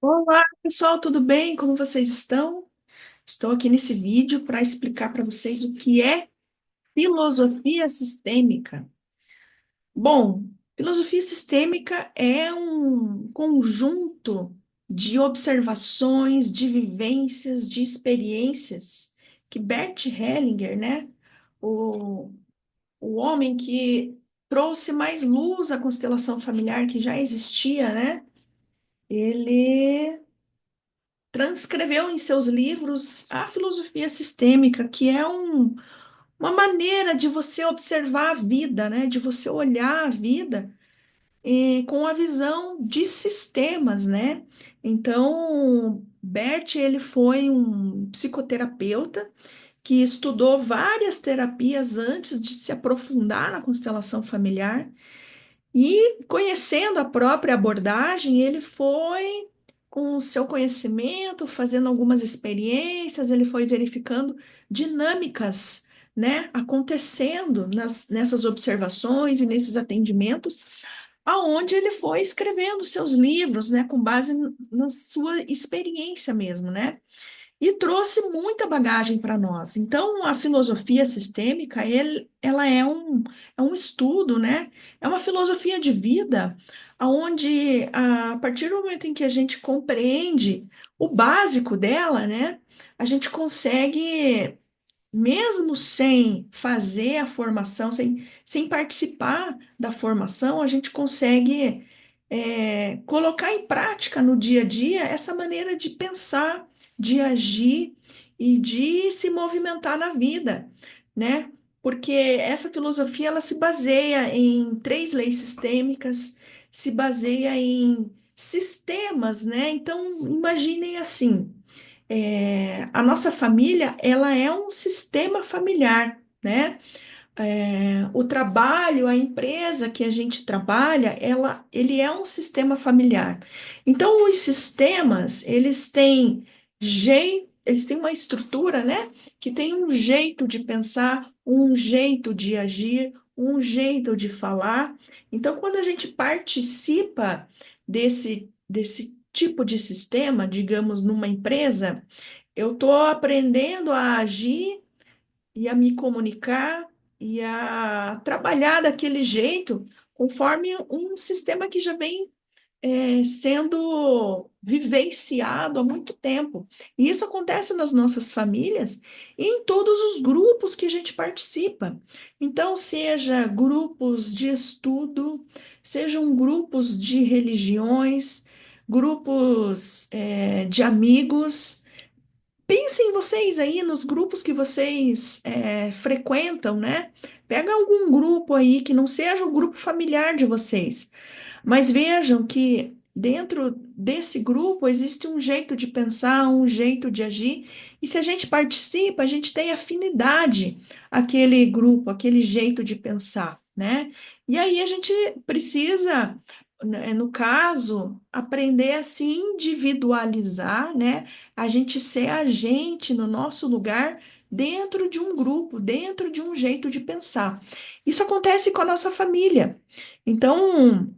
Olá, pessoal, tudo bem? Como vocês estão? Estou aqui nesse vídeo para explicar para vocês o que é filosofia sistêmica. Bom, filosofia sistêmica é um conjunto de observações, de vivências, de experiências que Bert Hellinger, né, o, o homem que trouxe mais luz à constelação familiar que já existia, né, ele transcreveu em seus livros a filosofia sistêmica, que é uma maneira de você observar a vida, né? De você olhar a vida com a visão de sistemas, né? Então, Bert, ele foi um psicoterapeuta que estudou várias terapias antes de se aprofundar na constelação familiar. E conhecendo a própria abordagem, ele foi, com o seu conhecimento, fazendo algumas experiências, ele foi verificando dinâmicas, né, acontecendo nessas observações e nesses atendimentos, aonde ele foi escrevendo seus livros, né, com base na sua experiência mesmo, né? E trouxe muita bagagem para nós. Então, a filosofia sistêmica, ela é um estudo, né? É uma filosofia de vida, onde, a partir do momento em que a gente compreende o básico dela, né? A gente consegue, mesmo sem fazer a formação, sem participar da formação, a gente consegue colocar em prática no dia a dia essa maneira de pensar, de agir e de se movimentar na vida, né? Porque essa filosofia ela se baseia em três leis sistêmicas, se baseia em sistemas, né? Então, imaginem assim, a nossa família, ela é um sistema familiar, né? O trabalho, a empresa que a gente trabalha, ele é um sistema familiar. Então, os sistemas, eles têm uma estrutura, né? Que tem um jeito de pensar, um jeito de agir, um jeito de falar. Então, quando a gente participa desse tipo de sistema, digamos, numa empresa, eu estou aprendendo a agir e a me comunicar e a trabalhar daquele jeito, conforme um sistema que já vem sendo vivenciado há muito tempo. E isso acontece nas nossas famílias e em todos os grupos que a gente participa. Então, seja grupos de estudo, sejam grupos de religiões, grupos de amigos. Pensem vocês aí nos grupos que vocês frequentam, né? Pega algum grupo aí que não seja o grupo familiar de vocês, mas vejam que dentro desse grupo existe um jeito de pensar, um jeito de agir, e se a gente participa, a gente tem afinidade àquele grupo, aquele jeito de pensar, né? E aí a gente precisa, né, no caso, aprender a se individualizar, né? A gente ser agente no nosso lugar dentro de um grupo, dentro de um jeito de pensar. Isso acontece com a nossa família. Então,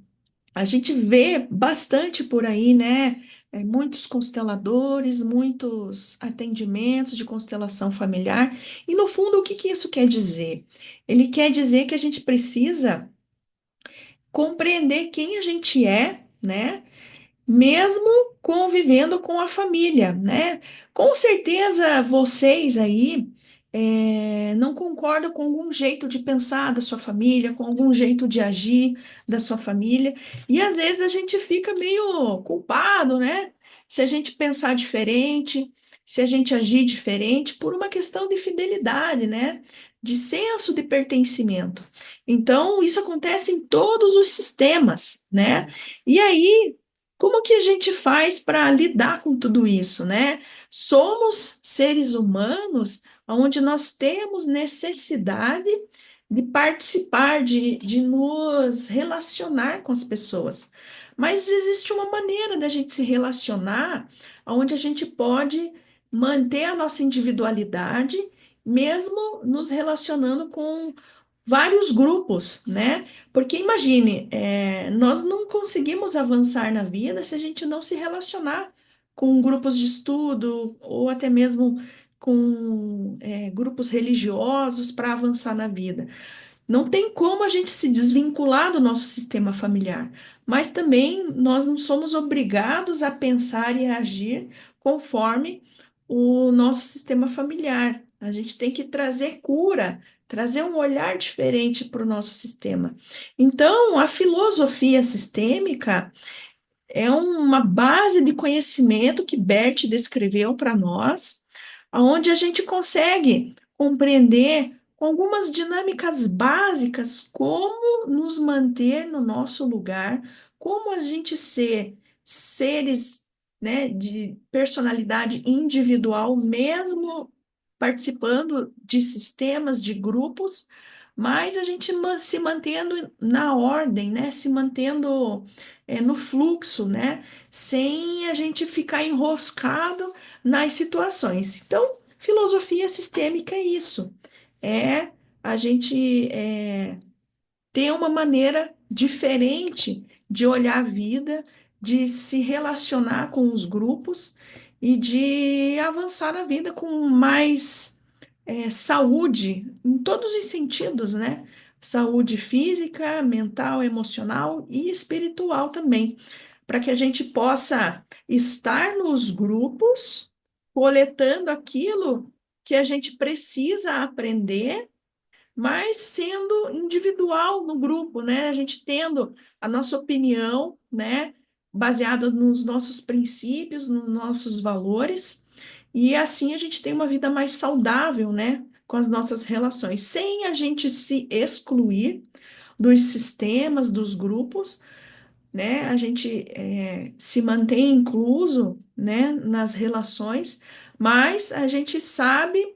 a gente vê bastante por aí, né? Muitos consteladores, muitos atendimentos de constelação familiar. E, no fundo, o que que isso quer dizer? Ele quer dizer que a gente precisa compreender quem a gente é, né? Mesmo convivendo com a família, né? Com certeza vocês aí não concordam com algum jeito de pensar da sua família, com algum jeito de agir da sua família, e às vezes a gente fica meio culpado, né? Se a gente pensar diferente, se a gente agir diferente, por uma questão de fidelidade, né? De senso de pertencimento. Então, isso acontece em todos os sistemas, né? E aí, como que a gente faz para lidar com tudo isso, né? Somos seres humanos onde nós temos necessidade de participar, de nos relacionar com as pessoas. Mas existe uma maneira da gente se relacionar onde a gente pode manter a nossa individualidade, mesmo nos relacionando com vários grupos, né? Porque imagine, nós não conseguimos avançar na vida se a gente não se relacionar com grupos de estudo ou até mesmo com grupos religiosos para avançar na vida. Não tem como a gente se desvincular do nosso sistema familiar, mas também nós não somos obrigados a pensar e agir conforme o nosso sistema familiar. A gente tem que trazer cura, trazer um olhar diferente para o nosso sistema. Então, a filosofia sistêmica é uma base de conhecimento que Bert descreveu para nós, onde a gente consegue compreender com algumas dinâmicas básicas como nos manter no nosso lugar, como a gente ser seres, né, de personalidade individual, mesmo participando de sistemas, de grupos, mas a gente se mantendo na ordem, né, se mantendo no fluxo, né? Sem a gente ficar enroscado nas situações. Então, filosofia sistêmica é isso. É a gente ter uma maneira diferente de olhar a vida, de se relacionar com os grupos e de avançar na vida com mais saúde em todos os sentidos, né? Saúde física, mental, emocional e espiritual também, para que a gente possa estar nos grupos, coletando aquilo que a gente precisa aprender, mas sendo individual no grupo, né? A gente tendo a nossa opinião, né? Baseada nos nossos princípios, nos nossos valores, e assim a gente tem uma vida mais saudável, né? Com as nossas relações, sem a gente se excluir dos sistemas, dos grupos, né? A gente se mantém incluso, né? Nas relações, mas a gente sabe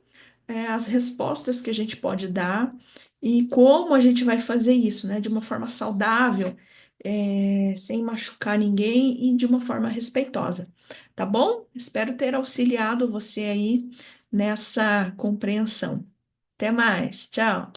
as respostas que a gente pode dar e como a gente vai fazer isso, né? De uma forma saudável, sem machucar ninguém e de uma forma respeitosa, tá bom? Espero ter auxiliado você aí nessa compreensão. Até mais, tchau.